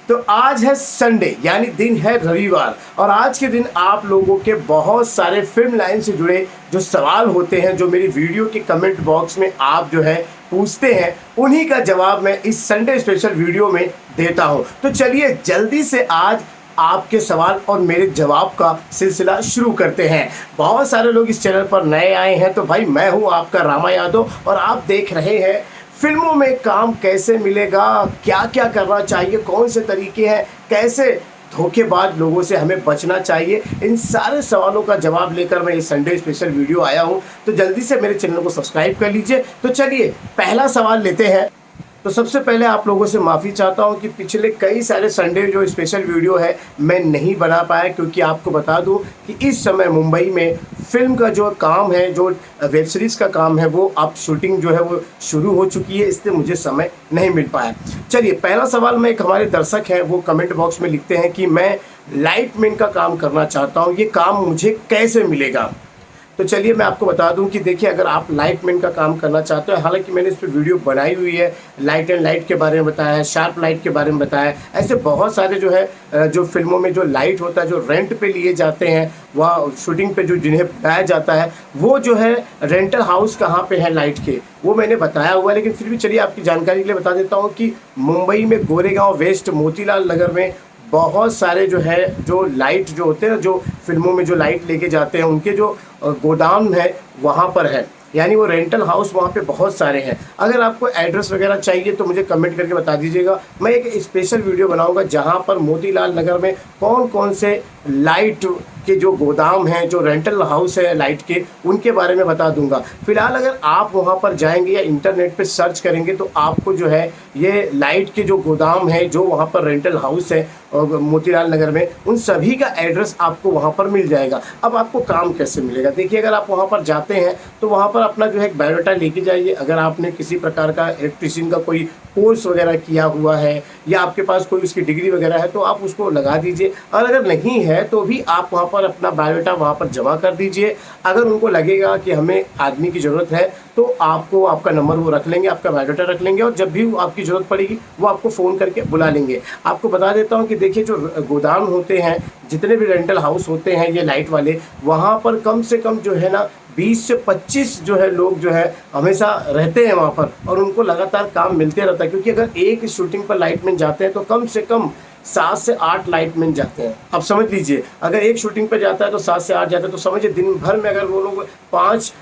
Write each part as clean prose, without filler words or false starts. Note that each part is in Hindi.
तो आज है संडे यानी दिन है रविवार और आज के दिन आप लोगों के बहुत सारे फिल्म लाइन से जुड़े जो सवाल होते हैं जो मेरी वीडियो के कमेंट बॉक्स में आप जो है पूछते हैं उन्हीं का जवाब मैं इस संडे स्पेशल वीडियो में देता हूं। तो चलिए जल्दी से आज आपके सवाल और मेरे जवाब का सिलसिला शुरू करते हैं। बहुत सारे लोग इस चैनल पर नए आए हैं तो भाई मैं हूं आपका रामा यादव और आप देख रहे हैं फिल्मों में काम कैसे मिलेगा, क्या क्या करना चाहिए, कौन से तरीके हैं, कैसे धोखेबाज लोगों से हमें बचना चाहिए। इन सारे सवालों का जवाब लेकर मैं इस संडे स्पेशल वीडियो आया हूं। तो जल्दी से मेरे चैनल को सब्सक्राइब कर लीजिए। तो चलिए पहला सवाल लेते हैं। तो सबसे पहले आप लोगों से माफ़ी चाहता हूं कि पिछले कई सारे संडे जो स्पेशल वीडियो है मैं नहीं बना पाया, क्योंकि आपको बता दूं कि इस समय मुंबई में फिल्म का जो काम है, जो वेब सीरीज़ का काम है, वो अब शूटिंग जो है वो शुरू हो चुकी है, इसलिए मुझे समय नहीं मिल पाया। चलिए पहला सवाल में एक हमारे दर्शक हैं वो कमेंट बॉक्स में लिखते हैं कि मैं लाइटमैन का काम करना चाहता हूँ, ये काम मुझे कैसे मिलेगा। तो चलिए मैं आपको बता दूं कि देखिए अगर आप लाइटमैन का काम करना चाहते हो, हालांकि मैंने इस पर वीडियो बनाई हुई है, लाइट एंड लाइट के बारे में बताया है, शार्प लाइट के बारे में बताया है। ऐसे बहुत सारे जो है जो फिल्मों में जो लाइट होता है जो रेंट पे लिए जाते हैं, वह शूटिंग पे जो जिन्हें बताया जाता है, वो जो है रेंटल हाउस कहाँ पे है लाइट के, वो मैंने बताया हुआ है। लेकिन फिर भी चलिए आपकी जानकारी के लिए बता देता हूँ कि मुंबई में गोरेगांव वेस्ट मोतीलाल नगर में बहुत सारे जो है जो लाइट जो होते हैं, जो फिल्मों में जो लाइट लेके जाते हैं, उनके जो गोदाम है वहाँ पर है, यानी वो रेंटल हाउस वहाँ पे बहुत सारे हैं। अगर आपको एड्रेस वगैरह चाहिए तो मुझे कमेंट करके बता दीजिएगा, मैं एक स्पेशल वीडियो बनाऊंगा जहाँ पर मोतीलाल नगर में कौन कौन से लाइट के जो गोदाम हैं, जो रेंटल हाउस है लाइट के, उनके बारे में बता दूंगा। फिलहाल अगर आप वहाँ पर जाएंगे या इंटरनेट पे सर्च करेंगे तो आपको जो है ये लाइट के जो गोदाम है, जो वहाँ पर रेंटल हाउस है और मोतीलाल नगर में, उन सभी का एड्रेस आपको वहाँ पर मिल जाएगा। अब आपको काम कैसे मिलेगा, देखिए अगर आप वहाँ पर जाते हैं तो वहाँ पर अपना जो है एक बायोडाटा लेके जाइए। अगर आपने किसी प्रकार का इलेक्ट्रीशियन का कोई कोर्स वगैरह किया हुआ है या आपके पास कोई उसकी डिग्री वगैरह है तो आप उसको लगा दीजिए, और अगर नहीं है तो भी आप वहाँ पर अपना बायोडाटा वहाँ पर जमा कर दीजिए। अगर उनको लगेगा कि हमें आदमी की ज़रूरत है तो आपको आपका नंबर वो रख लेंगे, आपका बायोडाटा रख लेंगे, और जब भी आपकी ज़रूरत पड़ेगी वो आपको फ़ोन करके बुला लेंगे। आपको बता देता हूँ कि देखिए जो गोदाम होते हैं, जितने भी रेंटल हाउस होते हैं ये लाइट वाले, वहाँ पर कम से कम जो है ना 20 से 25 जो है लोग जो है हमेशा रहते हैं वहाँ पर, और उनको लगातार काम मिलते रहता है। क्योंकि अगर एक शूटिंग पर लाइटमैन जाते हैं तो कम से कम 7 से 8 लाइटमैन जाते हैं। अब समझ लीजिए अगर एक शूटिंग पर जाता है तो 7 से 8 जाते हैं, तो समझिए दिन भर में अगर वो लोग 5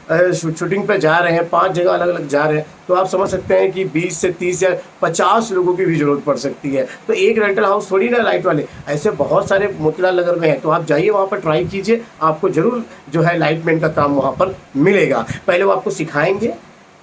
शूटिंग पर जा रहे हैं, 5 जगह अलग अलग जा रहे हैं, तो आप समझ सकते हैं कि 20 से 30 या 50 लोगों की भी ज़रूरत पड़ सकती है। तो एक रेंटल हाउस थोड़ी ना लाइट वाले, ऐसे बहुत सारे मोतीलाल नगर में है। तो आप जाइए वहाँ पर, ट्राई कीजिए, आपको ज़रूर जो है लाइटमैन का काम वहाँ पर मिलेगा। पहले वो आपको सिखाएंगे,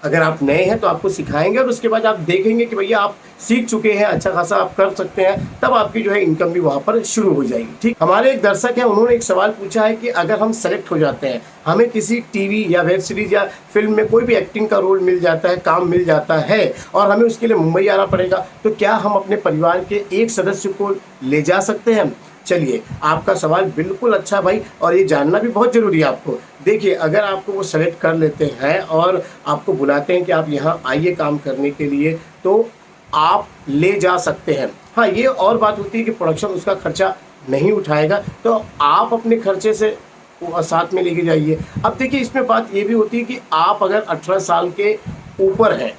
अगर आप नए हैं तो आपको सिखाएंगे, और उसके बाद आप देखेंगे कि भैया आप सीख चुके हैं, अच्छा खासा आप कर सकते हैं, तब आपकी जो है इनकम भी वहाँ पर शुरू हो जाएगी। ठीक, हमारे एक दर्शक हैं, उन्होंने एक सवाल पूछा है कि अगर हम सेलेक्ट हो जाते हैं, हमें किसी टीवी या वेब सीरीज या फिल्म में कोई भी एक्टिंग का रोल मिल जाता है, काम मिल जाता है, और हमें उसके लिए मुंबई आना पड़ेगा, तो क्या हम अपने परिवार के एक सदस्य को ले जा सकते हैं? चलिए आपका सवाल बिल्कुल अच्छा भाई, और ये जानना भी बहुत ज़रूरी है आपको। देखिए अगर आपको वो सेलेक्ट कर लेते हैं और आपको बुलाते हैं कि आप यहाँ आइए काम करने के लिए, तो आप ले जा सकते हैं। हाँ, ये और बात होती है कि प्रोडक्शन उसका खर्चा नहीं उठाएगा, तो आप अपने खर्चे से साथ में लेके जाइए। अब देखिए इसमें बात ये भी होती है कि आप अगर 18 साल के ऊपर हैं,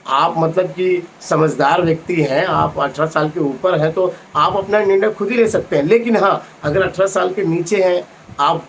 आप मतलब कि समझदार व्यक्ति हैं, आप 18 साल के ऊपर हैं, तो आप अपना निर्णय खुद ही ले सकते हैं। लेकिन हाँ, अगर 18 साल के नीचे हैं, आप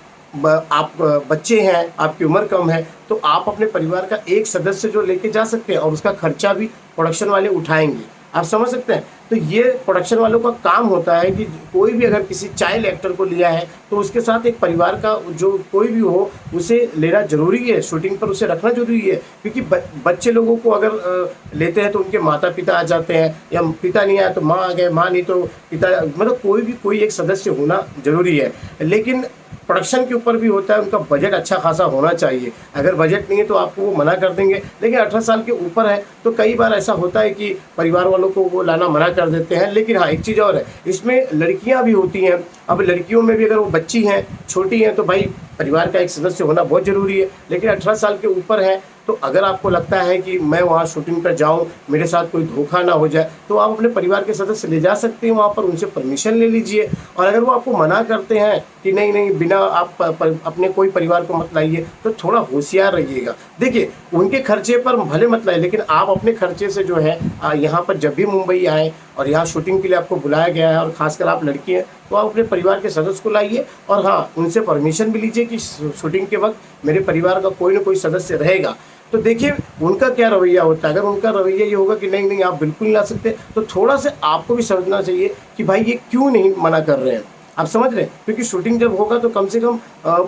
बच्चे हैं, आपकी उम्र कम है, तो आप अपने परिवार का एक सदस्य जो लेके जा सकते हैं, और उसका खर्चा भी प्रोडक्शन वाले उठाएंगे। आप समझ सकते हैं। तो ये प्रोडक्शन वालों का काम होता है कि कोई भी अगर किसी चाइल्ड एक्टर को लिया है तो उसके साथ एक परिवार का जो कोई भी हो उसे लेना जरूरी है, शूटिंग पर उसे रखना जरूरी है। क्योंकि बच्चे लोगों को अगर लेते हैं तो उनके माता पिता आ जाते हैं, या पिता नहीं आया तो माँ आ गए, माँ नहीं तो पिता, मतलब कोई एक सदस्य होना जरूरी है। लेकिन प्रोडक्शन के ऊपर भी होता है, उनका बजट अच्छा खासा होना चाहिए। अगर बजट नहीं है तो आपको वो मना कर देंगे। लेकिन 18 साल के ऊपर है तो कई बार ऐसा होता है कि परिवार वालों को वो लाना मना कर देते हैं। लेकिन हाँ, एक चीज़ और है, इसमें लड़कियां भी होती हैं। अब लड़कियों में भी अगर वो बच्ची हैं, छोटी हैं, तो भाई परिवार का एक सदस्य होना बहुत ज़रूरी है। लेकिन 18 साल के ऊपर है तो अगर आपको लगता है कि मैं वहाँ शूटिंग पर जाऊँ, मेरे साथ कोई धोखा ना हो जाए, तो आप अपने परिवार के सदस्य ले जा सकते हैं वहाँ पर, उनसे परमिशन ले लीजिए। और अगर वो आपको मना करते हैं कि नहीं नहीं, बिना आप अपने कोई परिवार को मत लाइए, तो थोड़ा होशियार रहिएगा। देखिए, उनके खर्चे पर भले मत लाइए, लेकिन आप अपने खर्चे से जो है यहाँ पर जब भी मुंबई आए और यहाँ शूटिंग के लिए आपको बुलाया गया है, और ख़ासकर आप लड़की हैं, तो आप अपने परिवार के सदस्य को लाइए। और हाँ, उनसे परमिशन भी लीजिए कि शूटिंग के वक्त मेरे परिवार का कोई ना कोई सदस्य रहेगा। तो देखिए उनका क्या रवैया होता है। अगर उनका रवैया ये होगा कि नहीं नहीं आप बिल्कुल नहीं ला सकते, तो थोड़ा सा आपको भी समझना चाहिए कि भाई ये क्यों नहीं मना कर रहे हैं। आप समझ रहे हैं, क्योंकि शूटिंग जब होगा तो कम से कम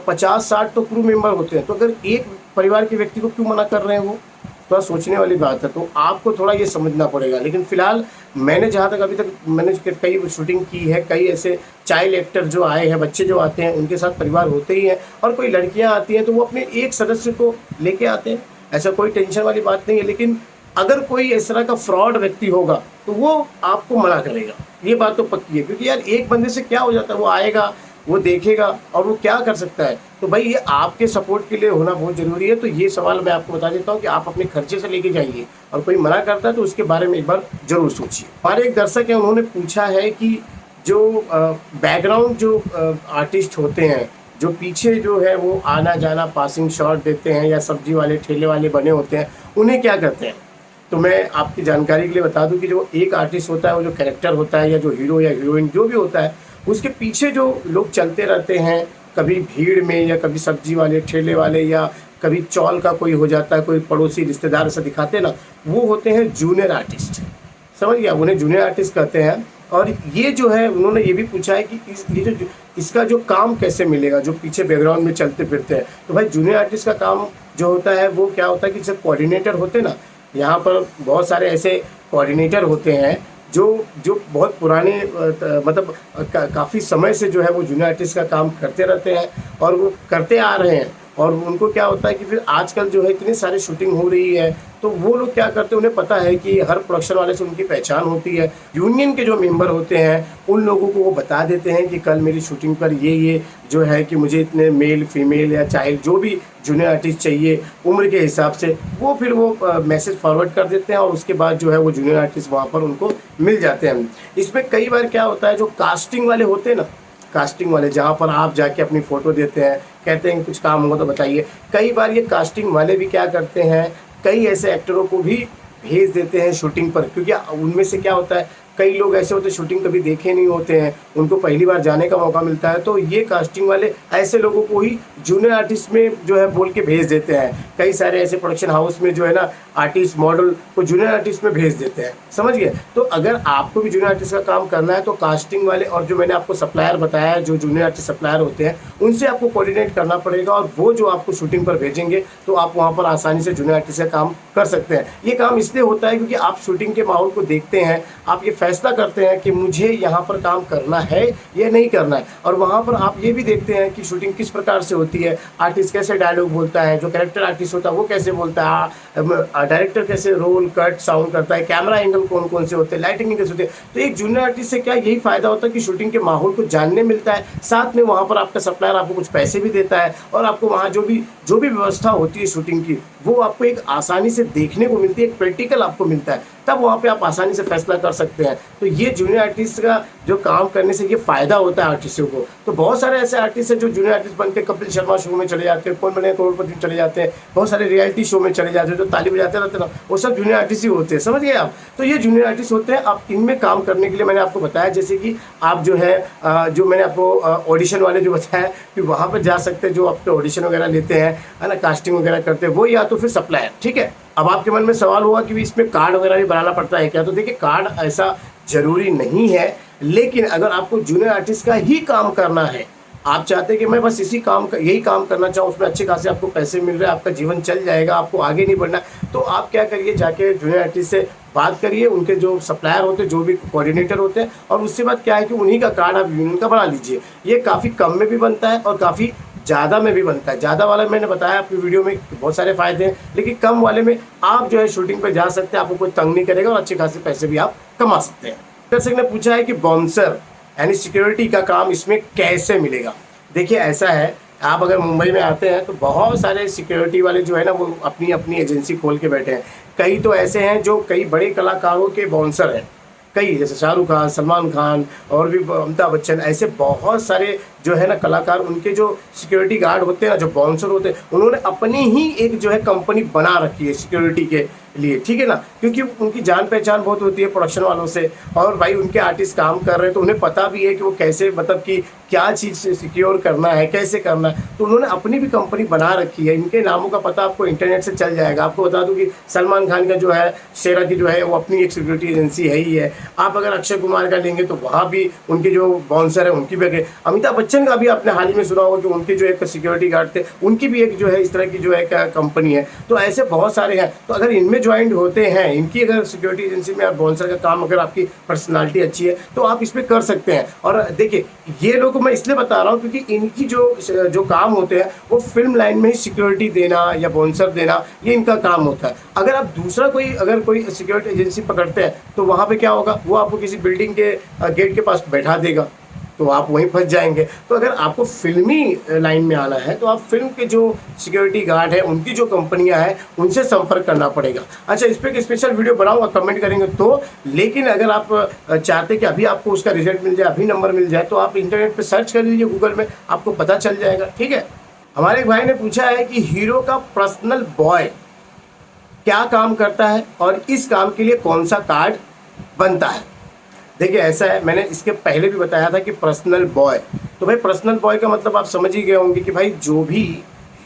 50-60 तो क्रू मेंबर होते हैं, तो अगर एक परिवार के व्यक्ति को क्यों मना कर रहे हैं, वो थोड़ा सोचने वाली बात है। तो आपको थोड़ा ये समझना पड़ेगा। लेकिन फिलहाल मैंने जहाँ तक अभी तक मैंने कई शूटिंग की है, कई ऐसे चाइल्ड एक्टर जो आए हैं, बच्चे जो आते हैं, उनके साथ परिवार होते ही हैं। और कोई लड़कियाँ आती हैं तो वो अपने एक सदस्य को लेके आते हैं, ऐसा कोई टेंशन वाली बात नहीं है। लेकिन अगर कोई इस तरह का फ्रॉड व्यक्ति होगा तो वो आपको मना करेगा, ये बात तो पक्की है। क्योंकि यार एक बंदे से क्या हो जाता है, वो आएगा, वो देखेगा और वो क्या कर सकता है। तो भाई ये आपके सपोर्ट के लिए होना बहुत ज़रूरी है। तो ये सवाल मैं आपको बता देता हूँ कि आप अपने खर्चे से लेके जाइए, और कोई मना करता है तो उसके बारे में एक बार ज़रूर सोचिए। हमारे एक दर्शक है, उन्होंने पूछा है कि जो बैकग्राउंड जो आर्टिस्ट होते हैं, जो पीछे जो है वो आना जाना पासिंग शॉट देते हैं, या सब्जी वाले ठेले वाले बने होते हैं, उन्हें क्या करते हैं। तो मैं आपकी जानकारी के लिए बता दूं कि जो एक आर्टिस्ट होता है, वो जो कैरेक्टर होता है, या जो हीरो या हीरोइन जो भी होता है, उसके पीछे जो लोग चलते रहते हैं, कभी भीड़ में, या कभी सब्जी वाले ठेले वाले, या कभी चौल का कोई हो जाता है, कोई पड़ोसी रिश्तेदार से दिखाते ना, वो होते हैं जूनियर आर्टिस्ट। समझ गया, उन्हें जूनियर आर्टिस्ट कहते हैं। और ये जो है, उन्होंने ये भी पूछा है कि इसका जो काम कैसे मिलेगा, जो पीछे बैकग्राउंड में चलते फिरते हैं। तो भाई जूनियर आर्टिस्ट का काम जो होता है वो क्या होता है कि जैसे कोऑर्डिनेटर होते हैं ना, यहाँ पर बहुत सारे ऐसे कोऑर्डिनेटर होते हैं जो बहुत पुराने मतलब काफ़ी समय से जो है वो जूनियर आर्टिस्ट का काम करते रहते हैं, और वो करते आ रहे हैं। और उनको क्या होता है कि फिर आजकल जो है इतनी सारी शूटिंग हो रही है, तो वो लोग क्या करते हैं, उन्हें पता है कि हर प्रोडक्शन वाले से उनकी पहचान होती है। यूनियन के जो मेंबर होते हैं उन लोगों को वो बता देते हैं कि कल मेरी शूटिंग पर ये जो है कि मुझे इतने मेल फीमेल या चाइल्ड जो भी जूनियर आर्टिस्ट चाहिए उम्र के हिसाब से, वो फिर वो मैसेज फॉरवर्ड कर देते हैं, और उसके बाद जो है वो जूनियर आर्टिस्ट वहाँ पर उनको मिल जाते हैं। इसमें कई बार क्या होता है, जो कास्टिंग वाले होते हैं ना, कास्टिंग वाले जहाँ पर आप जाके अपनी फ़ोटो देते हैं, कहते हैं कुछ काम होगा तो बताइए, कई बार ये कास्टिंग वाले भी क्या करते हैं, कई ऐसे एक्टरों को भी भेज देते हैं शूटिंग पर। क्योंकि उनमें से क्या होता है, कई लोग ऐसे होते हैं शूटिंग कभी देखे नहीं होते हैं, उनको पहली बार जाने का मौका मिलता है, तो ये कास्टिंग वाले ऐसे लोगों को ही जूनियर आर्टिस्ट में जो है बोल के भेज देते हैं। कई सारे ऐसे प्रोडक्शन हाउस में जो है ना, आर्टिस्ट मॉडल को जूनियर आर्टिस्ट में भेज देते हैं, समझ गए। तो अगर आपको भी जूनियर आर्टिस्ट का काम करना है, तो कास्टिंग वाले और जो मैंने आपको सप्लायर बताया है, जो जूनियर आर्टिस्ट सप्लायर होते हैं, उनसे आपको कोऑर्डिनेट करना पड़ेगा, और वो जो आपको शूटिंग पर भेजेंगे तो आप वहाँ पर आसानी से जूनियर आर्टिस्ट का काम कर सकते हैं। ये काम इसलिए होता है क्योंकि आप शूटिंग के माहौल को देखते हैं, आप ये फैसला करते हैं कि मुझे यहाँ पर काम करना है या नहीं करना है, और वहाँ पर आप ये भी देखते हैं कि शूटिंग किस प्रकार से होती है, आर्टिस्ट कैसे डायलॉग बोलता है, जो कैरेक्टर आर्टिस्ट होता है वो कैसे बोलता है, डायरेक्टर कैसे रोल कट साउंड करता है, कैमरा एंगल कौन कौन से होते हैं, लाइटिंग कैसे होती है। तो एक जूनियर आर्टिस्ट से क्या यही फ़ायदा होता है कि शूटिंग के माहौल को जानने मिलता है, साथ में वहाँ पर आपका सप्लायर आपको कुछ पैसे भी देता है, और आपको वहाँ जो भी व्यवस्था होती है शूटिंग की, वो आपको एक आसानी से देखने को मिलती है, एक प्रैक्टिकल आपको मिलता है, तब वहाँ पे आप आसानी से फैसला कर सकते हैं। तो ये जूनियर आर्टिस्ट का जो काम करने से ये फ़ायदा होता है आर्टिस्टों को। तो बहुत सारे ऐसे आर्टिस्ट हैं जो जूनियर आर्टिस्ट बनकर कपिल शर्मा शो में चले जाते हैं, कौन बने करोड़पति में चले जाते हैं, बहुत सारे रियलिटी शो में चले जाते हैं, जो ताली बजाते रहते हैं ना, वो सब जूनियर आर्टिस्ट ही होते हैं, समझ गए आप। तो ये जूनियर आर्टिस्ट होते हैं। आप इनमें काम करने के लिए मैंने आपको बताया, जैसे कि आप जो है जो मैंने आपको ऑडिशन वाले जो बताया कि वहाँ पर जा सकते हैं, जो आपके ऑडिशन वगैरह लेते हैं, है ना, कास्टिंग वगैरह करते हैं, वो या तो फिर सप्लायर। ठीक है, अब आपके मन में सवाल होगा कि इसमें कार्ड वगैरह भी बनाना पड़ता है क्या। तो देखिए, कार्ड ऐसा ज़रूरी नहीं है, लेकिन अगर आपको जूनियर आर्टिस्ट का ही काम करना है, आप चाहते हैं कि मैं बस यही काम करना चाहूँ, उसमें अच्छे खासे आपको पैसे मिल रहे हैं, आपका जीवन चल जाएगा, आपको आगे नहीं बढ़ना, तो आप क्या करिए, जाके जूनियर आर्टिस्ट से बात करिए, उनके जो सप्लायर होते हैं, जो भी कोऑर्डिनेटर होते हैं, और उसके बाद क्या है कि उन्हीं का कार्ड आप यूनियन का बना लीजिए। ये काफ़ी कम में भी बनता है और काफ़ी ज़्यादा में भी बनता है। ज़्यादा वाला मैंने बताया आपकी वीडियो में बहुत सारे फ़ायदे हैं, लेकिन कम वाले में आप जो है शूटिंग पर जा सकते हैं, आपको कोई तंग नहीं करेगा, और अच्छे खासे पैसे भी आप कमा सकते हैं। दर्शक ने पूछा है कि बाउंसर यानी सिक्योरिटी का काम इसमें कैसे मिलेगा। देखिए, ऐसा है आप अगर मुंबई में आते हैं तो बहुत सारे सिक्योरिटी वाले जो है ना वो अपनी अपनी एजेंसी खोल के बैठे हैं। कई तो ऐसे हैं जो कई बड़े कलाकारों के बाउंसर हैं, कई जैसे शाहरुख खान, सलमान खान और भी अमिताभ बच्चन, ऐसे बहुत सारे जो है ना कलाकार, उनके जो सिक्योरिटी गार्ड होते हैं ना, जो बाउंसर होते हैं, उन्होंने अपनी ही एक जो है कंपनी बना रखी है सिक्योरिटी के लिए, ठीक है ना, क्योंकि उनकी जान पहचान बहुत होती है प्रोडक्शन वालों से। और भाई उनके आर्टिस्ट काम कर रहे हैं तो उन्हें पता भी है कि वो कैसे, मतलब कि क्या चीज़ से सिक्योर करना है, कैसे करना है, तो उन्होंने अपनी भी कंपनी बना रखी है। इनके नामों का पता आपको इंटरनेट से चल जाएगा। आपको बता दूं कि सलमान खान का जो है शेरा की जो है वो अपनी एक सिक्योरिटी एजेंसी है ही है। आप अगर अक्षय कुमार का लेंगे तो वहाँ भी उनके जो बाउंसर है उनकी भी। अमिताभ बच्चन का भी आपने हाल ही में सुना होगा कि उनके जो एक सिक्योरिटी गार्ड थे, उनकी भी एक जो है इस तरह की जो है कंपनी है। तो ऐसे बहुत सारे हैं। तो अगर इनमें ज्वाइन होते हैं, इनकी अगर सिक्योरिटी एजेंसी में आप बाउंसर का काम, अगर आपकी पर्सनालिटी अच्छी है तो आप इस पर कर सकते हैं। और देखिए ये लोग मैं इसलिए बता रहा हूँ क्योंकि इनकी जो काम होते हैं वो फिल्म लाइन में ही सिक्योरिटी देना या बाउंसर देना, ये इनका काम होता है। अगर आप दूसरा अगर कोई सिक्योरिटी एजेंसी पकड़ते हैं तो वहाँ पे क्या होगा, वो आपको किसी बिल्डिंग के गेट के पास बैठा देगा, तो आप वहीं फंस जाएंगे। तो अगर आपको फिल्मी लाइन में आना है तो आप फिल्म के जो सिक्योरिटी गार्ड है, उनकी जो कंपनियां हैं, उनसे संपर्क करना पड़ेगा। अच्छा, इस पर एक स्पेशल वीडियो बनाऊंगा, कमेंट करेंगे तो। लेकिन अगर आप चाहते कि अभी आपको उसका रिजल्ट मिल जाए, अभी नंबर मिल जाए, तो आप इंटरनेट पर सर्च कर लीजिए, गूगल में आपको पता चल जाएगा, ठीक है। हमारे एक भाई ने पूछा है कि हीरो का पर्सनल बॉय क्या काम करता है और इस काम के लिए कौन सा कार्ड बनता है। देखिए ऐसा है, मैंने इसके पहले भी बताया था कि पर्सनल बॉय, तो भाई पर्सनल बॉय का मतलब आप समझ ही गए होंगे कि भाई जो भी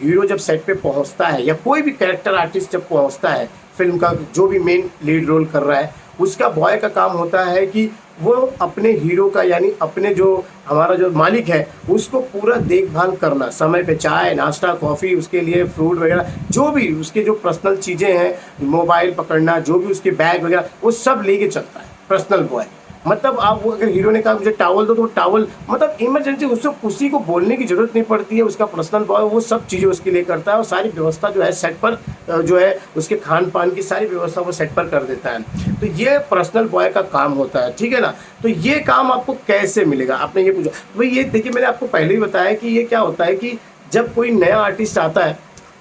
हीरो जब सेट पे पहुंचता है या कोई भी कैरेक्टर आर्टिस्ट जब पहुंचता है, फिल्म का जो भी मेन लीड रोल कर रहा है, उसका बॉय का काम होता है कि वो अपने हीरो का, यानी अपने जो हमारा जो मालिक है, उसको पूरा देखभाल करना, समय पे चाय नाश्ता कॉफ़ी, उसके लिए फ्रूट वगैरह, जो भी उसके जो पर्सनल चीज़ें हैं, मोबाइल पकड़ना, जो भी उसके बैग वगैरह, वो सब लेके चलता है पर्सनल बॉय। मतलब आप वो, अगर हीरो ने कहा मुझे टावल दो तो टावल, मतलब इमरजेंसी उससे उसी को बोलने की जरूरत नहीं पड़ती है, उसका पर्सनल बॉय वो सब चीज़ें उसके लिए करता है और सारी व्यवस्था जो है सेट पर जो है उसके खान पान की सारी व्यवस्था वो सेट पर कर देता है। तो ये पर्सनल बॉय का काम होता है, ठीक है ना। तो ये काम आपको कैसे मिलेगा, आपने ये पूछा। तो भाई ये देखिए, मैंने आपको पहले ही बताया कि ये क्या होता है कि जब कोई नया आर्टिस्ट आता है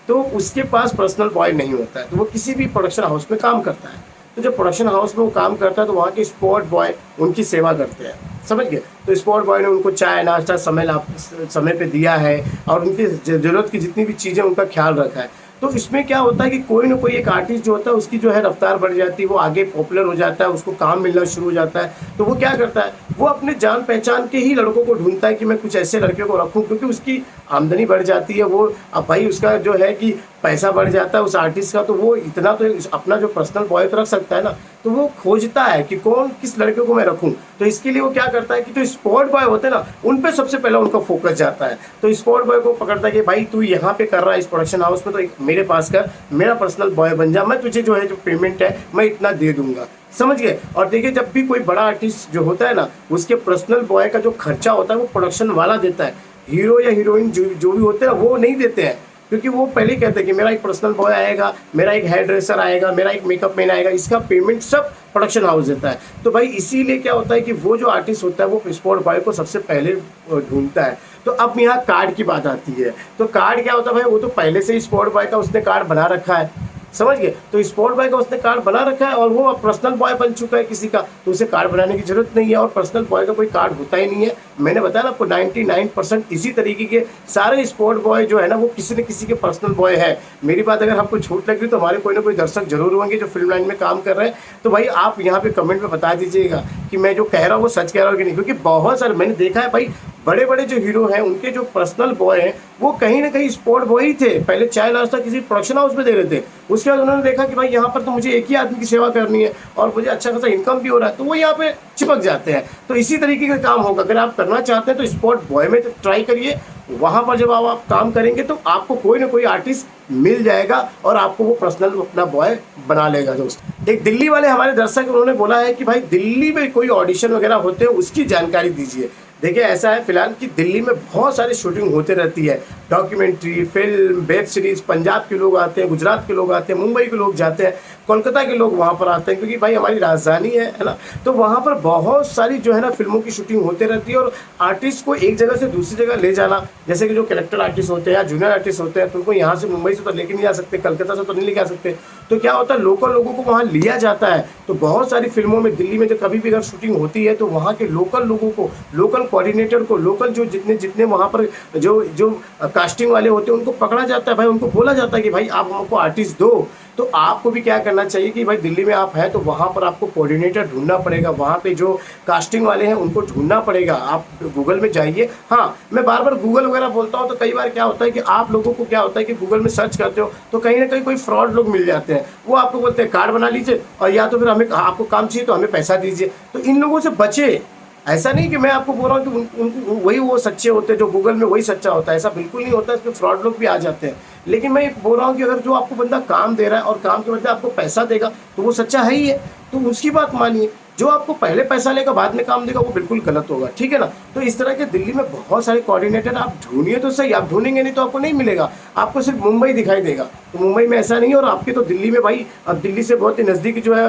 तो उसके पास पर्सनल बॉय नहीं होता है, तो वो किसी भी प्रोडक्शन हाउस में काम करता है। तो जब प्रोडक्शन हाउस में वो काम करता है तो वहाँ के स्पॉट बॉय उनकी सेवा करते हैं, समझ गए। तो स्पॉट बॉय ने उनको चाय नाश्ता समय पे दिया है और उनकी ज़रूरत की जितनी भी चीज़ें उनका ख्याल रखा है। तो इसमें क्या होता है कि कोई ना कोई एक आर्टिस्ट जो होता है उसकी जो है रफ्तार बढ़ जाती है, वो आगे पॉपुलर हो जाता है, उसको काम मिलना शुरू हो जाता है। तो वो क्या करता है, वो अपने जान पहचान के ही लड़कों को ढूंढता है कि मैं कुछ ऐसे लड़के को रखूं, क्योंकि उसकी आमदनी बढ़ जाती है। वो अब भाई उसका जो है कि पैसा बढ़ जाता है उस आर्टिस्ट का, तो वो इतना तो अपना जो पर्सनल बॉय तो रख सकता है ना। तो वो खोजता है कि कौन किस लड़के को मैं रखूं। तो इसके लिए वो क्या करता है कि जो स्पॉट बॉय होते हैं ना, उन पे सबसे पहले उनका फोकस जाता है। तो स्पॉट बॉय को पकड़ता है कि भाई तू यहाँ पे कर रहा है इस प्रोडक्शन हाउस में, तो मेरे पास कर, मेरा पर्सनल बॉय बन जा, मैं तुझे जो है जो पेमेंट है मैं इतना दे दूंगा, समझ गए। और देखिए जब भी कोई बड़ा आर्टिस्ट जो होता है ना, उसके पर्सनल बॉय का जो खर्चा होता है वो प्रोडक्शन वाला देता है। हीरो या हीरोइन जो भी होते हैं वो नहीं देते हैं, क्योंकि वो पहले ही कहते हैं कि मेरा एक पर्सनल बॉय आएगा, मेरा एक हेयर ड्रेसर आएगा, मेरा एक मेकअप मैन आएगा, इसका पेमेंट सब प्रोडक्शन हाउस देता है। तो भाई इसीलिए क्या होता है कि वो जो आर्टिस्ट होता है वो स्पॉट बॉय को सबसे पहले ढूंढता है। तो अब यहाँ कार्ड की बात आती है। तो कार्ड क्या होता है भाई, वो तो पहले से ही स्पॉट बॉय का उसने कार्ड बना रखा है, समझ गए। तो स्पॉट बॉय का उसने कार्ड बना रखा है और वो पर्सनल बॉय बन चुका है किसी का, तो उसे कार्ड बनाने की जरूरत नहीं है। और पर्सनल बॉय का कोई कार्ड होता ही नहीं है। मैंने बताया ना आपको 99% इसी तरीके के सारे स्पॉट बॉय जो है ना वो किसी न किसी के पर्सनल बॉय है। मेरी बात अगर आपको छूट लग रही तो हमारे कोई ना कोई दर्शक जरूर होंगे जो फिल्म लाइन में काम कर रहे हैं। तो भाई आप यहाँ पे कमेंट में बता दीजिएगा कि मैं जो कह रहा हूँ वो सच कह रहा हूँ कि नहीं, क्योंकि बहुत सारे मैंने देखा है भाई, बड़े बड़े जो हीरो हैं उनके जो पर्सनल बॉय हैं वो कहीं ना कहीं स्पॉट बॉय ही थे। पहले चाय नाश्ता किसी प्रोडक्शन हाउस में दे रहे थे, उसके बाद उन्होंने देखा कि भाई यहाँ पर तो मुझे एक ही आदमी की सेवा करनी है और मुझे अच्छा खासा इनकम भी हो रहा है, तो वो यहाँ पे चिपक जाते हैं। तो इसी तरीके का काम होगा। अगर आप करना चाहते हैं तो स्पॉट बॉय में तो ट्राई करिए, वहाँ पर जब आप काम करेंगे तो आपको कोई ना कोई आर्टिस्ट मिल जाएगा और आपको वो पर्सनल अपना बॉय बना लेगा। दोस्त एक दिल्ली वाले हमारे दर्शक उन्होंने बोला है कि भाई दिल्ली में कोई ऑडिशन वगैरह होते हैं उसकी जानकारी दीजिए। देखिए ऐसा है फिलहाल कि दिल्ली में बहुत सारी शूटिंग होते रहती है, documentary, film, web series, Punjab के लोग आते हैं, गुजरात के लोग आते हैं, मुंबई के लोग जाते हैं, कोलकाता के लोग वहाँ पर आते हैं, क्योंकि भाई हमारी राजधानी है ना। तो वहाँ पर बहुत सारी जो है ना फिल्मों की शूटिंग होते रहती है। और आर्टिस्ट को एक जगह से दूसरी जगह ले जाना, जैसे कि जो कैरेक्टर आर्टिस्ट होते हैं या जूनियर आर्टिस्ट होते हैं, तो उनको यहाँ से मुंबई से तो लेके नहीं जा सकते, कलकत्ता से तो नहीं लेके आ सकते। तो क्या होता है, लोकल लोगों को वहाँ लिया जाता है। तो बहुत सारी फिल्मों में दिल्ली में जो कभी भी अगर शूटिंग होती है तो वहाँ के लोकल लोगों को, लोकल कोऑर्डिनेटर को, लोकल जो जितने जितने वहाँ पर जो कास्टिंग वाले होते हैं उनको पकड़ा जाता है भाई। उनको बोला जाता है कि भाई आप हमको आर्टिस्ट दो। तो आपको भी क्या करना चाहिए कि भाई दिल्ली में आप हैं तो वहाँ पर आपको कोऑर्डिनेटर ढूंढना पड़ेगा, वहाँ पे जो कास्टिंग वाले हैं उनको ढूंढना पड़ेगा। आप गूगल में जाइए। हाँ, मैं बार बार गूगल वगैरह बोलता हूँ तो कई बार क्या होता है कि आप लोगों को क्या होता है कि गूगल में सर्च करते हो तो कहीं ना कहीं कोई फ्रॉड लोग मिल जाते हैं। वो आपको बोलते हैं कार्ड बना लीजिए, और या तो फिर हमें आपको काम चाहिए तो हमें पैसा दीजिए। तो इन लोगों से बचे। ऐसा नहीं कि मैं आपको बोल रहा हूँ कि उनको वही वो सच्चे होते हैं, जो गूगल में वही सच्चा होता है, ऐसा बिल्कुल नहीं होता है। इसमें फ्रॉड लोग भी आ जाते हैं। लेकिन मैं बोल रहा हूँ कि अगर जो आपको बंदा काम दे रहा है और काम के बदले आपको पैसा देगा तो वो सच्चा है ही है, तो उसकी बात मानिए। जो आपको पहले पैसा लेगा बाद में काम देगा वो बिल्कुल गलत होगा, ठीक है ना। तो इस तरह के दिल्ली में बहुत सारे कोऑर्डिनेटर आप ढूंढिए तो सही, आप ढूंढेंगे नहीं तो आपको नहीं मिलेगा, आपको सिर्फ मुंबई दिखाई देगा। तो मुंबई में ऐसा नहीं है। और आपके तो दिल्ली में भाई, अब दिल्ली से बहुत ही नज़दीक जो है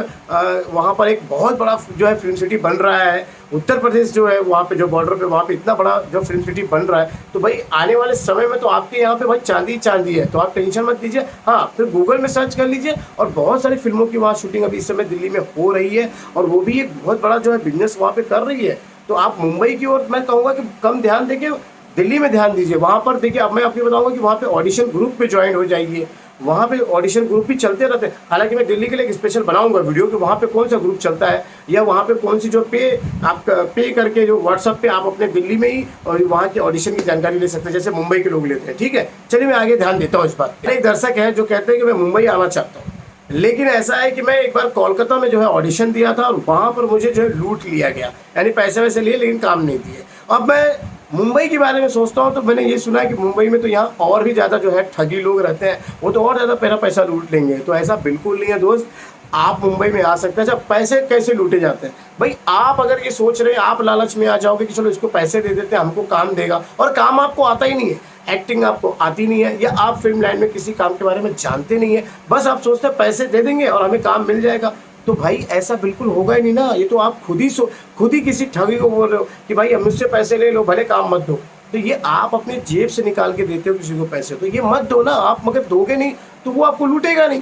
वहाँ पर एक बहुत बड़ा जो है फिल्म सिटी बन रहा है। उत्तर प्रदेश जो है वहाँ पे जो बॉर्डर पे वहाँ पे इतना बड़ा जो फिल्म सिटी बन रहा है, तो भाई आने वाले समय में तो आपके यहाँ पे भाई चांदी चांदी है। तो आप टेंशन मत लीजिए। हाँ, फिर गूगल में सर्च कर लीजिए और बहुत सारी फिल्मों की वहाँ शूटिंग अभी इस समय दिल्ली में हो रही है, और वो भी एक बहुत बड़ा जो है बिजनेस वहाँ पे कर रही है। तो आप मुंबई की ओर मैं कहूँगा कि कम ध्यान देके दिल्ली में ध्यान दीजिए। वहाँ पर देखिए, अब मैं आपको बताऊँगा कि वहाँ पे ऑडिशन ग्रुप पे ज्वाइन हो जाइए। वहाँ पे ऑडिशन ग्रुप भी चलते रहते हैं। हालांकि मैं दिल्ली के लिए एक स्पेशल बनाऊंगा वीडियो कि वहाँ पे कौन सा ग्रुप चलता है, या वहाँ पे कौन सी जो आप पे करके जो व्हाट्सअप पे आप अपने दिल्ली में ही और वहाँ के ऑडिशन की जानकारी ले सकते हैं, जैसे मुंबई के लोग लेते हैं। ठीक है, चलिए मैं आगे ध्यान देता हूँ इस बात। एक दर्शक है जो कहते हैं कि मैं मुंबई आना चाहता हूँ, लेकिन ऐसा है कि मैं एक बार कोलकाता में जो है ऑडिशन दिया था और वहाँ पर मुझे जो है लूट लिया गया, यानी पैसे वैसे लिए लेकिन काम नहीं दिए। अब मैं मुंबई के बारे में सोचता हूँ तो मैंने ये सुना है कि मुंबई में तो यहाँ और भी ज़्यादा जो है ठगी लोग रहते हैं, वो तो और ज़्यादा मेरा पैसा लूट लेंगे। तो ऐसा बिल्कुल नहीं है दोस्त, आप मुंबई में आ सकते हैं। अच्छा, पैसे कैसे लूटे जाते हैं भाई, आप अगर ये सोच रहे हैं, आप लालच में आ जाओगे कि चलो इसको पैसे दे देते हैं हमको काम देगा, और काम आपको आता ही नहीं है, एक्टिंग आपको आती नहीं है, या आप फिल्म लाइन में किसी काम के बारे में जानते नहीं है, बस आप सोचते हैं पैसे दे देंगे और हमें काम मिल जाएगा, तो भाई ऐसा बिल्कुल होगा ही नहीं ना। ये तो आप खुद ही किसी ठगी को बोल रहे हो कि भाई मुझसे पैसे ले लो, भले काम मत दो। तो ये आप अपने जेब से निकाल के देते हो किसी को पैसे, तो ये मत दो ना। आप मगर दोगे नहीं तो वो आपको लूटेगा नहीं।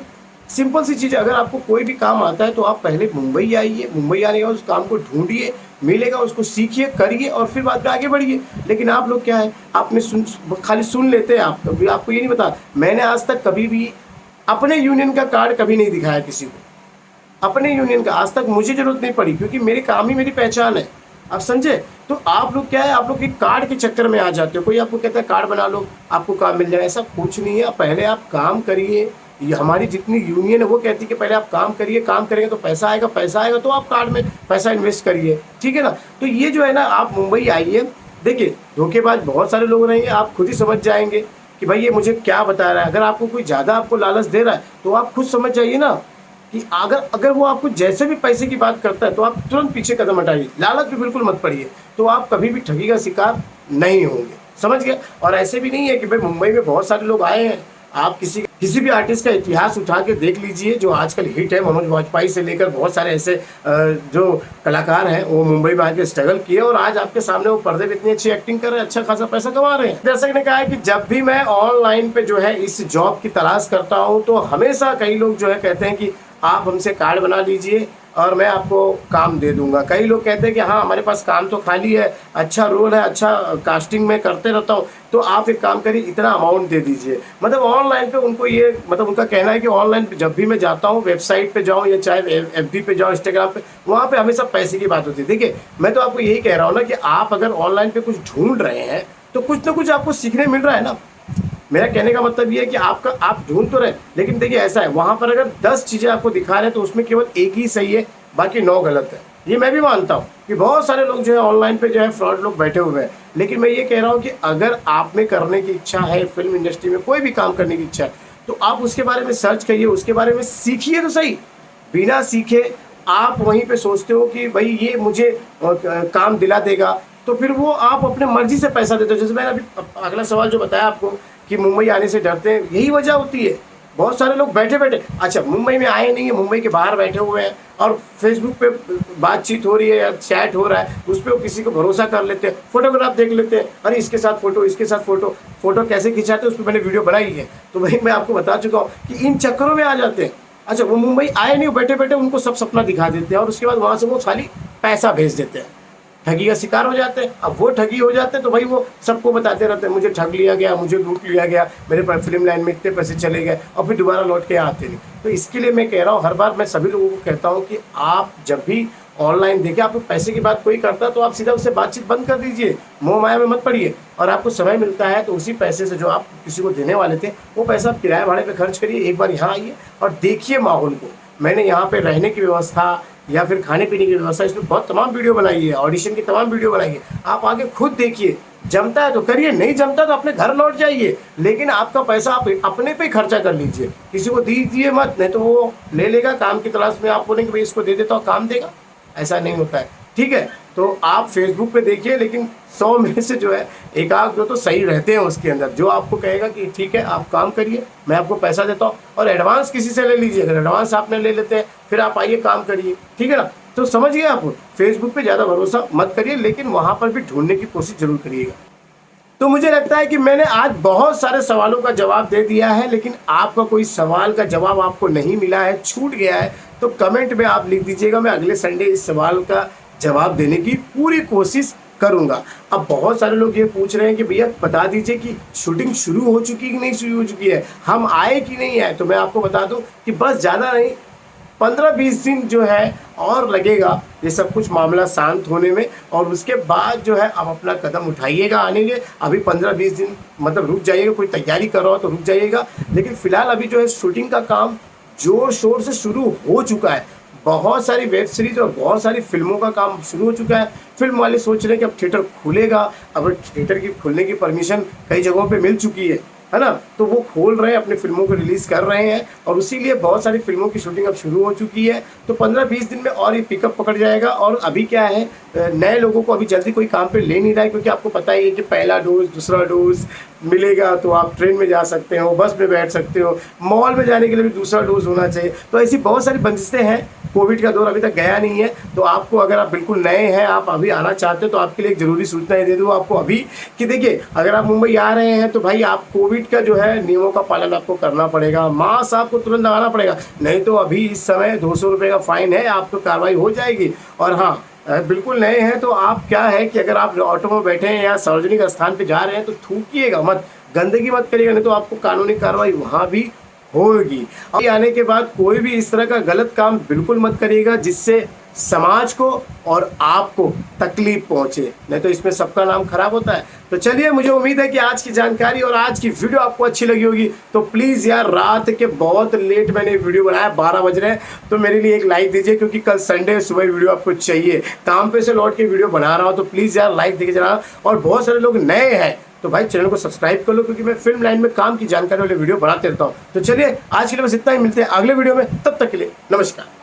सिंपल सी चीज़ है, अगर आपको कोई भी काम आता है तो आप पहले मुंबई आइए, मुंबई आने के बाद उस काम को ढूंढिए, मिलेगा, उसको सीखिए, करिए और फिर बाद में आगे बढ़िए। लेकिन आप लोग क्या है, आपने खाली सुन लेते हैं। आपको ये नहीं पता, मैंने आज तक कभी भी अपने यूनियन का कार्ड कभी नहीं दिखाया किसी को। अपने यूनियन का आज तक मुझे जरूरत नहीं पड़ी, क्योंकि मेरे काम ही मेरी पहचान है। आप समझे। तो आप लोग क्या है, आप लोग एक कार्ड के चक्कर में आ जाते हो। कोई आपको कहता है कार्ड बना लो आपको काम मिल जाए, ऐसा कुछ नहीं है। पहले आप काम करिए। ये हमारी जितनी यूनियन है वो कहती है कि पहले आप काम करिए, काम करेंगे तो पैसा आएगा, पैसा आएगा तो आप कार्ड में पैसा इन्वेस्ट करिए, ठीक है ना। तो ये जो है ना, आप मुंबई आइए, देखिए धोखेबाज बहुत सारे लोग रहेंगे, आप खुद ही समझ जाएंगे कि भाई ये मुझे क्या बता रहा है। अगर आपको कोई ज़्यादा आपको लालच दे रहा है तो आप खुद समझ जाइए ना कि अगर वो आपको जैसे भी पैसे की बात करता है तो आप तुरंत पीछे कदम हटाइए, लालच भी बिल्कुल मत पड़िए, तो आप कभी भी ठगी का शिकार नहीं होंगे, समझ गए। और ऐसे भी नहीं है कि भाई मुंबई में बहुत सारे लोग आए हैं, आप किसी भी आर्टिस्ट का इतिहास उठा के देख लीजिए जो आजकल हिट है, मनोज वाजपेयी से लेकर बहुत सारे ऐसे जो कलाकार हैं वो मुंबई में आके स्ट्रगल किए और आज आपके सामने वो पर्दे पे इतनी अच्छी एक्टिंग कर रहे हैं, अच्छा खासा पैसा कमा रहे हैं। दर्शक ने कहा है कि जब भी मैं ऑनलाइन पे जो है इस जॉब की तलाश करता हूँ तो हमेशा कई लोग जो है कहते हैं कि आप हमसे कार्ड बना लीजिए और मैं आपको काम दे दूंगा। कई लोग कहते हैं कि हाँ हमारे पास काम तो खाली है, अच्छा रोल है, अच्छा कास्टिंग में करते रहता हूँ, तो आप एक काम करिए इतना अमाउंट दे दीजिए। मतलब ऑनलाइन पे उनको ये मतलब उनका कहना है कि ऑनलाइन पे जब भी मैं जाता हूँ, वेबसाइट पे जाऊँ या चाहे FB पे जाऊँ, इंस्टाग्राम पे, वहाँ पे हमेशा पैसे की बात होती है। देखिए मैं तो आपको यही कह रहा हूँ ना कि आप अगर ऑनलाइन पे कुछ ढूंढ रहे हैं तो कुछ ना कुछ आपको सीखने मिल रहा है ना। मेरा कहने का मतलब ये है कि आप ढूंढ तो रहे, लेकिन देखिए ऐसा है, वहाँ पर अगर 10 चीज़ें आपको दिखा रहे हैं तो उसमें केवल एक ही सही है, बाकी 9 गलत है। ये मैं भी मानता हूँ कि बहुत सारे लोग जो है ऑनलाइन पे जो है फ्रॉड लोग बैठे हुए हैं, लेकिन मैं ये कह रहा हूँ कि अगर आप में करने की इच्छा है, फिल्म इंडस्ट्री में कोई भी काम करने की इच्छा है, तो आप उसके बारे में सर्च करिए, उसके बारे में सीखिए तो सही। बिना सीखे आप वहीं पर सोचते हो कि भाई ये मुझे काम दिला देगा, तो फिर वो आप अपने मर्जी से पैसा देते हो। जैसे मैंने अभी अगला सवाल जो बताया आपको कि मुंबई आने से डरते हैं, यही वजह होती है। बहुत सारे लोग बैठे बैठे, अच्छा मुंबई में आए नहीं है, मुंबई के बाहर बैठे हुए हैं और फेसबुक पे बातचीत हो रही है या चैट हो रहा है, उस पर वो किसी को भरोसा कर लेते हैं, फोटोग्राफ देख लेते हैं, अरे इसके साथ फोटो, इसके साथ फोटो, फोटो कैसे खिंचाते हैं उस पर मैंने वीडियो बनाई है। तो भाई मैं आपको बता चुका हूँ कि इन चक्करों में आ जाते हैं। अच्छा वो मुंबई आए नहीं, बैठे बैठे उनको सब सपना दिखा देते हैं और उसके बाद वहाँ से वो खाली पैसा भेज देते हैं, ठगी का शिकार हो जाते हैं। अब वो ठगी हो जाते हैं तो भाई वो सबको बताते रहते हैं, मुझे ठग लिया गया, मुझे लूट लिया गया, मेरे पास फिल्म लाइन में इतने पैसे चले गए, और फिर दोबारा लौट के आते नहीं। तो इसके लिए मैं कह रहा हूँ, हर बार मैं सभी लोगों को कहता हूँ कि आप जब भी ऑनलाइन देखें, आपको पैसे की बात कोई करता है तो आप सीधा उससे बातचीत बंद कर दीजिए, मोह माया में मत पड़िए। और आपको समय मिलता है तो उसी पैसे से जो आप किसी को देने वाले थे वो पैसा आप किराए भाड़े पे खर्च करिए। एक बार यहाँ आइए और देखिए माहौल को। मैंने यहाँ पे रहने की व्यवस्था या फिर खाने पीने की व्यवस्था, इसमें बहुत तमाम वीडियो बनाई है, ऑडिशन की तमाम वीडियो बनाई है। आप आगे खुद देखिए, जमता है तो करिए, नहीं जमता तो अपने घर लौट जाइए, लेकिन आपका पैसा आप अपने पे खर्चा कर लीजिए, किसी को दीजिए मत, नहीं तो वो ले लेगा काम की तलाश में। आप बोलेंगे भाई इसको दे देता हूँ काम देगा, ऐसा नहीं होता है। ठीक है, तो आप फेसबुक पे देखिए, लेकिन 100 में से जो है एक आध दो तो सही रहते हैं उसके अंदर, जो आपको कहेगा कि ठीक है आप काम करिए, मैं आपको पैसा देता हूँ, और एडवांस किसी से ले लीजिए। अगर एडवांस आपने ले लेते हैं फिर आप आइए काम करिए, ठीक है ना। तो समझ गए आप, फेसबुक पे ज़्यादा भरोसा मत करिए, लेकिन वहाँ पर भी ढूंढने की कोशिश जरूर करिएगा। तो मुझे लगता है कि मैंने आज बहुत सारे सवालों का जवाब दे दिया है, लेकिन आपका कोई सवाल का जवाब आपको नहीं मिला है, छूट गया है, तो कमेंट में आप लिख दीजिएगा, मैं अगले संडे इस सवाल का जवाब देने की पूरी कोशिश करूंगा। अब बहुत सारे लोग ये पूछ रहे हैं कि भैया बता दीजिए कि शूटिंग शुरू हो चुकी कि नहीं शुरू हो चुकी है, हम आए कि नहीं आए। तो मैं आपको बता दूं कि बस ज़्यादा नहीं, 15-20 दिन जो है और लगेगा ये सब कुछ मामला शांत होने में, और उसके बाद जो है आप अपना कदम उठाइएगा आने के। अभी 15-20 दिन मतलब रुक जाइएगा, कोई तैयारी कर रहा हो तो रुक जाइएगा, लेकिन फिलहाल अभी जो है शूटिंग का काम जोर शोर से शुरू हो चुका है। बहुत सारी वेब सीरीज और बहुत सारी फिल्मों का काम शुरू हो चुका है। फिल्म वाले सोच रहे हैं कि अब थिएटर खुलेगा, अब थिएटर की खुलने की परमिशन कई जगहों पे मिल चुकी है ना, तो वो खोल रहे हैं, अपनी फिल्मों को रिलीज़ कर रहे हैं, और इसीलिए बहुत सारी फिल्मों की शूटिंग अब शुरू हो चुकी है। तो 15-20 दिन में और ये पिकअप पकड़ जाएगा। और अभी क्या है, नए लोगों को अभी जल्दी कोई काम पे ले नहीं रहा है, क्योंकि आपको पता ही है कि पहला डोज दूसरा डोज मिलेगा तो आप ट्रेन में जा सकते हो, बस में बैठ सकते हो, मॉल में जाने के लिए भी दूसरा डोज होना चाहिए। तो ऐसी बहुत सारी बंदिशें हैं, कोविड का दौर अभी तक गया नहीं है। तो आपको, अगर आप बिल्कुल नए हैं, आप अभी आना चाहते हो, तो आपके लिए एक ज़रूरी सूचना ये दे दूँ आपको अभी कि देखिए, अगर आप मुंबई आ रहे हैं तो भाई आप कोविड का जो है नियमों का पालन आपको करना पड़ेगा, मास्क आपको तुरंत लगाना पड़ेगा, नहीं तो अभी इस समय 200 रुपये का फाइन है, आपको कार्रवाई हो जाएगी। और हाँ, बिल्कुल नए हैं तो आप क्या है कि अगर आप ऑटो में बैठे हैं या सार्वजनिक स्थान पे जा रहे हैं तो थूकिएगा मत, गंदगी मत करिएगा, नहीं तो आपको कानूनी कार्रवाई वहाँ भी होगी। और आने के बाद कोई भी इस तरह का गलत काम बिल्कुल मत करिएगा जिससे समाज को और आपको तकलीफ पहुंचे, नहीं तो इसमें सबका नाम खराब होता है। तो चलिए, मुझे उम्मीद है कि आज की जानकारी और आज की वीडियो आपको अच्छी लगी होगी। तो प्लीज़ यार, रात के बहुत लेट मैंने वीडियो बनाया, 12 बज रहे हैं, तो मेरे लिए एक लाइक दीजिए, क्योंकि कल संडे सुबह वीडियो आपको चाहिए। काम पे से लौट के वीडियो बना रहा हूँ, तो प्लीज़ यार लाइक देके जरा। और बहुत सारे लोग नए हैं तो भाई चैनल को सब्सक्राइब कर लो, क्योंकि मैं फिल्म लाइन में काम की जानकारी वाले वीडियो बनाते रहता हूँ। तो चलिए, आज के लिए बस इतना ही, मिलते हैं अगले वीडियो में, तब तक के लिए नमस्कार।